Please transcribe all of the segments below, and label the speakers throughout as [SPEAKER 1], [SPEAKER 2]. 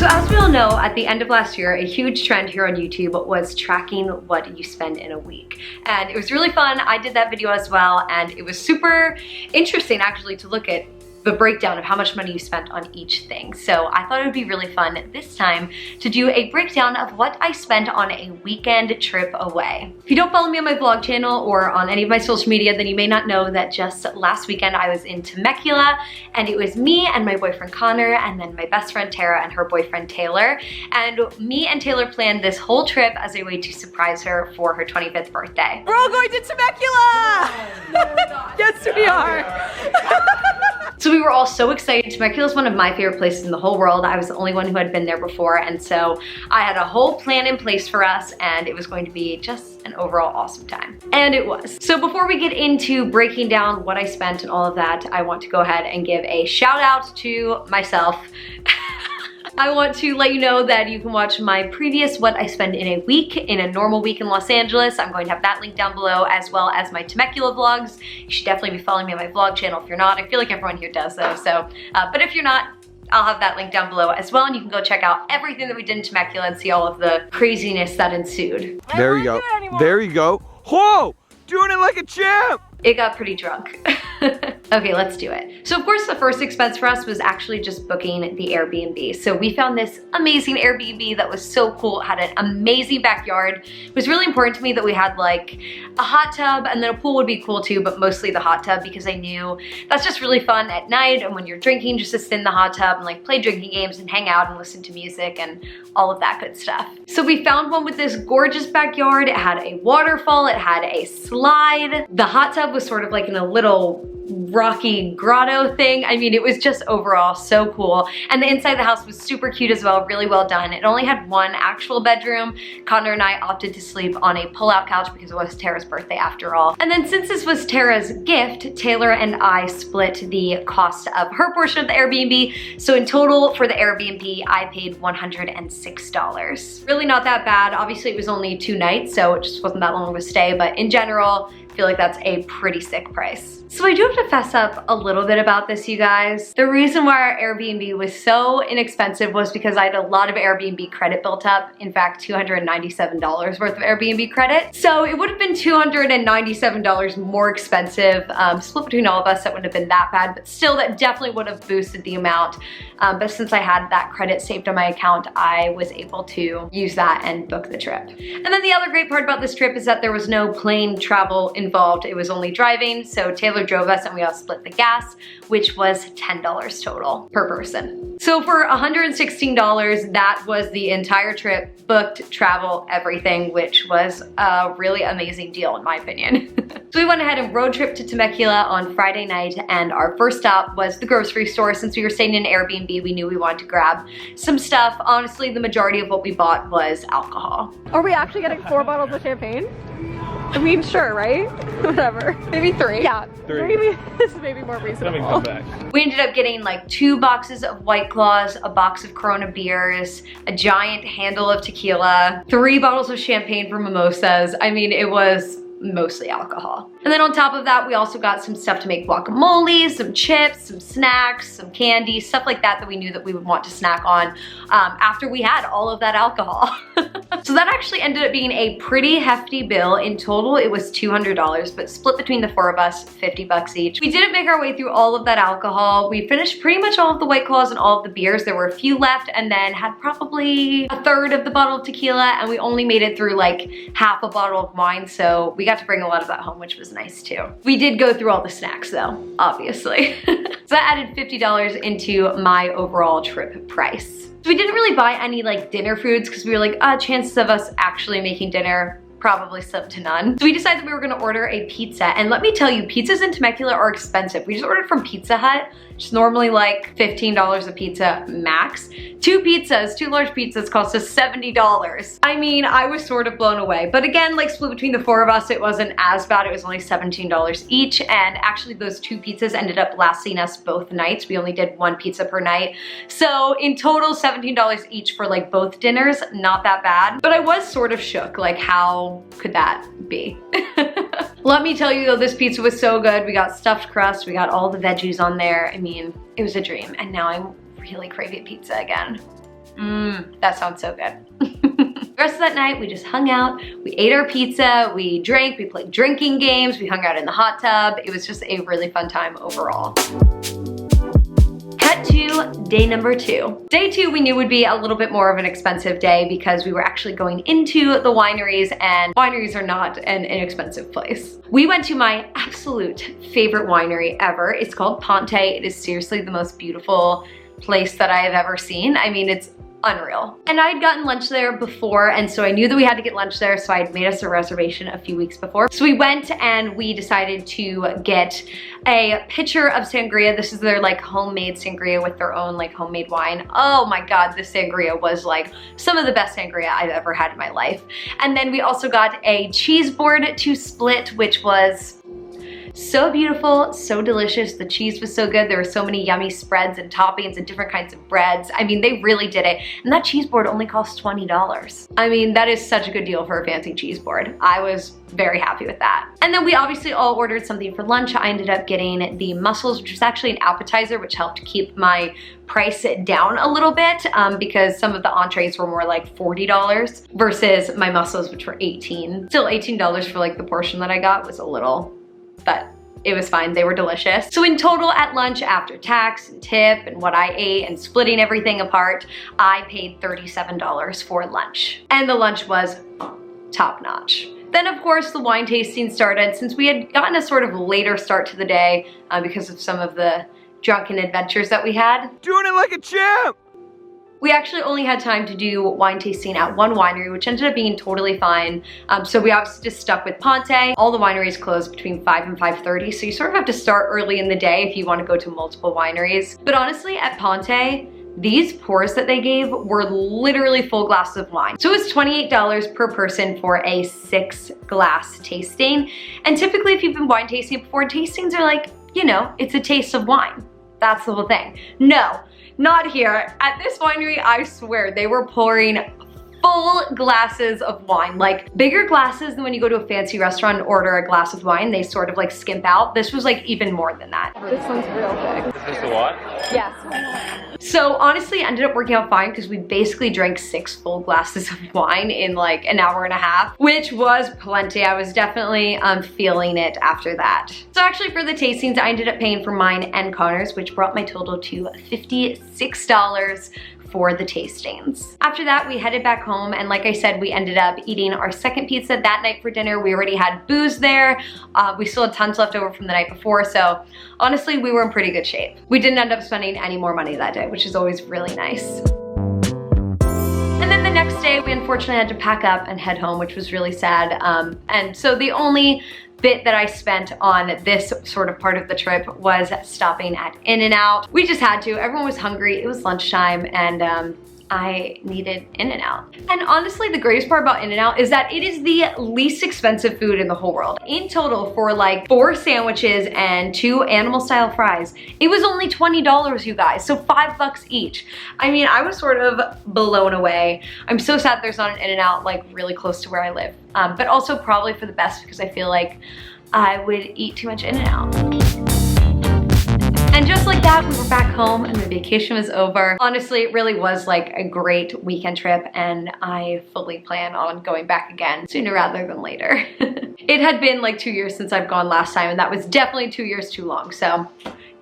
[SPEAKER 1] So as we all know, at the end of last year, a huge trend here on YouTube was tracking what you spend in a week. And it was really fun. I did that video as well, and it was super interesting actually to look at the breakdown of how much money you spent on each thing. So I thought it would be really fun this time to do a breakdown of what I spent on a weekend trip away. If you don't follow me on my vlog channel or on any of my social media, then you may not know that just last weekend I was in Temecula, and it was me and my boyfriend Connor, and then my best friend Tara and her boyfriend Taylor. And me and Taylor planned this whole trip as a way to surprise her for her 25th birthday.
[SPEAKER 2] We're all going to Temecula! No, we're not. Yes, we are.
[SPEAKER 1] So we were all so excited. Temecula is one of my favorite places in the whole world. I was the only one who had been there before, and so I had a whole plan in place for us, and it was going to be just an overall awesome time. And it was. So before we get into breaking down what I spent and all of that, I want to go ahead and give a shout out to myself. I want to let you know that you can watch my previous what I spend in a week, in a normal week in Los Angeles. I'm going to have that link down below, as well as my Temecula vlogs. You should definitely be following me on my vlog channel if you're not. I feel like everyone here does though, so, but if you're not, I'll have that link down below as well, and you can go check out everything that we did in Temecula and see all of the craziness that ensued.
[SPEAKER 3] There you go. There you go. Whoa! Doing it like a champ!
[SPEAKER 1] It got pretty drunk. Okay, let's do it. So of course the first expense for us was actually just booking the Airbnb. So we found this amazing Airbnb that was so cool. It had an amazing backyard. It was really important to me that we had like a hot tub, and then a pool would be cool too, but mostly the hot tub, because I knew that's just really fun at night, and when you're drinking, just to sit in the hot tub and like play drinking games and hang out and listen to music and all of that good stuff. So we found one with this gorgeous backyard. It had a waterfall, it had a slide. The hot tub was sort of like in a little rocky grotto thing. I mean, it was just overall so cool. And the inside of the house was super cute as well, really well done. It only had one actual bedroom. Connor and I opted to sleep on a pull-out couch because it was Tara's birthday after all. And then since this was Tara's gift, Taylor and I split the cost of her portion of the Airbnb. So in total for the Airbnb, I paid $106. Really not that bad. Obviously it was only 2 nights, so it just wasn't that long of a stay, but in general, I feel like that's a pretty sick price. So I do have to fess up a little bit about this, you guys. The reason why our Airbnb was so inexpensive was because I had a lot of Airbnb credit built up. In fact, $297 worth of Airbnb credit. So it would have been $297 more expensive. Split between all of us, that wouldn't have been that bad, but still that definitely would have boosted the amount. But since I had that credit saved on my account, I was able to use that and book the trip. And then the other great part about this trip is that there was no plane travel involved. It was only driving. So Taylor drove us and we all split the gas, which was $10 total per person. So for $116, that was the entire trip, booked, travel, everything, which was a really amazing deal in my opinion. So we went ahead and road trip to Temecula on Friday night, and our first stop was the grocery store. Since we were staying in an Airbnb, we knew we wanted to grab some stuff. Honestly, the majority of what we bought was alcohol.
[SPEAKER 2] Are we actually getting 4 bottles of champagne? I mean, sure, right? Whatever. Maybe 3. Yeah.
[SPEAKER 3] 3.
[SPEAKER 2] Maybe this is maybe more reasonable.
[SPEAKER 3] Come back.
[SPEAKER 1] We ended up getting like 2 boxes of White Claws, a box of Corona beers, a giant handle of tequila, 3 bottles of champagne for mimosas. I mean, it was mostly alcohol. And then on top of that, we also got some stuff to make guacamole, some chips, some snacks, some candy, stuff like that that we knew that we would want to snack on after we had all of that alcohol. So that actually ended up being a pretty hefty bill. In total, it was $200, but split between the 4 of us, 50 bucks each. We didn't make our way through all of that alcohol. We finished pretty much all of the White Claws and all of the beers. There were a few left, and then had probably a third of the bottle of tequila, and we only made it through like half a bottle of wine, so we got to bring a lot of that home, which was nice too. We did go through all the snacks though, obviously. So that added $50 into my overall trip price. So we didn't really buy any like dinner foods because we were like, chances of us actually making dinner, probably slim to none. So we decided that we were gonna order a pizza, and let me tell you, pizzas in Temecula are expensive. We just ordered from Pizza Hut, which is normally like $15 a pizza max. 2 pizzas, 2 large pizzas cost us $70. I mean, I was sort of blown away. But again, like split between the 4 of us, it wasn't as bad. It was only $17 each. And actually those 2 pizzas ended up lasting us both nights. We only did 1 pizza per night. So in total, $17 each for like both dinners, not that bad. But I was sort of shook, like how could that be? Let me tell you though, this pizza was so good. We got stuffed crust, we got all the veggies on there. I mean, it was a dream, and now I'm really craving pizza again. That sounds so good. The rest of that night, we just hung out, we ate our pizza, we drank, we played drinking games, we hung out in the hot tub. It was just a really fun time overall. Cut to day number 2. Day 2 we knew would be a little bit more of an expensive day because we were actually going into the wineries, and wineries are not an inexpensive place. We went to my absolute favorite winery ever. It's called Ponte. It is seriously the most beautiful place that I have ever seen. I mean, it's unreal. And I had gotten lunch there before, and so I knew that we had to get lunch there, so I had made us a reservation a few weeks before. So we went and we decided to get a pitcher of sangria. This is their like homemade sangria with their own like homemade wine. Oh my God, this sangria was like some of the best sangria I've ever had in my life. And then we also got a cheese board to split, which was so beautiful, so delicious. The cheese was so good. There were so many yummy spreads and toppings and different kinds of breads. I mean, they really did it. And that cheese board only cost $20. I mean, that is such a good deal for a fancy cheese board. I was very happy with that. And then we obviously all ordered something for lunch. I ended up getting the mussels, which was actually an appetizer, which helped keep my price down a little bit because some of the entrees were more like $40 versus my mussels, which were $18. Still $18 for like the portion that I got was a little, but it was fine. They were delicious. So in total at lunch, after tax and tip and what I ate and splitting everything apart, I paid $37 for lunch. And the lunch was top notch. Then of course the wine tasting started. Since we had gotten a sort of later start to the day because of some of the drunken adventures that we had.
[SPEAKER 3] Doing it like a champ!
[SPEAKER 1] We actually only had time to do wine tasting at one winery, which ended up being totally fine. So we obviously just stuck with Ponte. All the wineries close between 5 and 5:30, so you sort of have to start early in the day if you want to go to multiple wineries. But honestly, at Ponte, these pours that they gave were literally full glasses of wine. So it was $28 per person for a 6-glass tasting. And typically if you've been wine tasting before, tastings are like, you know, it's a taste of wine. That's the whole thing. No. Not here. At this winery, I swear, they were pouring full glasses of wine, like bigger glasses than when you go to a fancy restaurant and order a glass of wine. They sort of like skimp out. This was like even more than that.
[SPEAKER 2] This one's real big.
[SPEAKER 4] Is this the what?
[SPEAKER 1] Yes. So honestly, it ended up working out fine because we basically drank 6 full glasses of wine in like an hour and a half, which was plenty. I was definitely feeling it after that. So actually for the tastings, I ended up paying for mine and Connor's, which brought my total to $56 for the tastings. After that, we headed back home, and like I said, we ended up eating our second pizza that night for dinner. We already had booze there. We still had tons left over from the night before, so honestly, we were in pretty good shape. We didn't end up spending any more money that day, which is always really nice. And then the next day, we unfortunately had to pack up and head home, which was really sad. And so the only bit that I spent on this sort of part of the trip was stopping at In-N-Out. We just had to. Everyone was hungry. It was lunchtime, and I needed In-N-Out. And honestly, the greatest part about In-N-Out is that it is the least expensive food in the whole world. In total, for like 4 sandwiches and 2 animal style fries, it was only $20, you guys. So $5 each. I mean, I was sort of blown away. I'm so sad there's not an In-N-Out like really close to where I live. But also probably for the best because I feel like I would eat too much In-N-Out. And just like that, we were back home and the vacation was over. Honestly, it really was like a great weekend trip, and I fully plan on going back again sooner rather than later. It had been like 2 years since I've gone last time, and that was definitely 2 years too long, so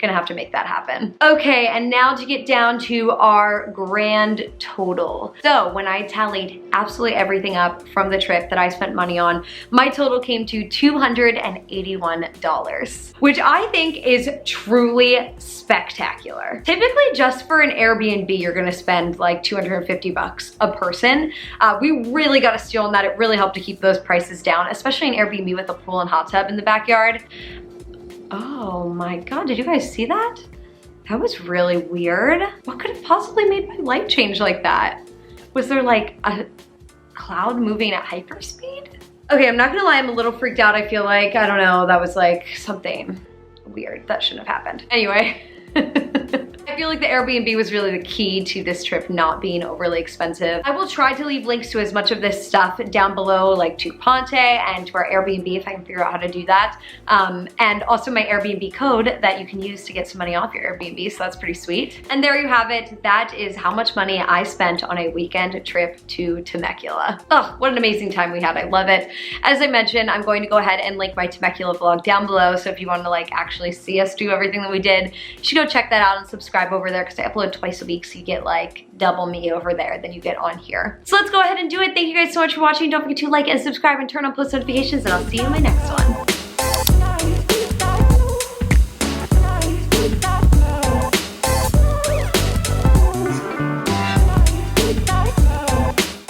[SPEAKER 1] gonna have to make that happen. Okay, and now to get down to our grand total. So when I tallied absolutely everything up from the trip that I spent money on, my total came to $281, which I think is truly spectacular. Typically just for an Airbnb, you're gonna spend like $250 a person. We really got a steal on that. It really helped to keep those prices down, especially an Airbnb with a pool and hot tub in the backyard. Oh my God, did you guys see that? That was really weird. What could have possibly made my light change like that? Was there like a cloud moving at hyperspeed? Okay, I'm not gonna lie, I'm a little freaked out. I feel like, I don't know, that was like something weird that shouldn't have happened. Anyway. I I feel like the Airbnb was really the key to this trip not being overly expensive. I will try to leave links to as much of this stuff down below, like to Ponte and to our Airbnb if I can figure out how to do that. And also my Airbnb code that you can use to get some money off your Airbnb, so that's pretty sweet. And there you have it. That is how much money I spent on a weekend trip to Temecula. Oh, what an amazing time we had. I love it. As I mentioned, I'm going to go ahead and link my Temecula vlog down below, so if you want to like actually see us do everything that we did, you should go check that out and subscribe over there because I upload twice a week, so you get like double me over there than you get on here. So let's go ahead and do it. Thank you guys so much for watching. Don't forget to like and subscribe and turn on post notifications, and I'll see you in my next one.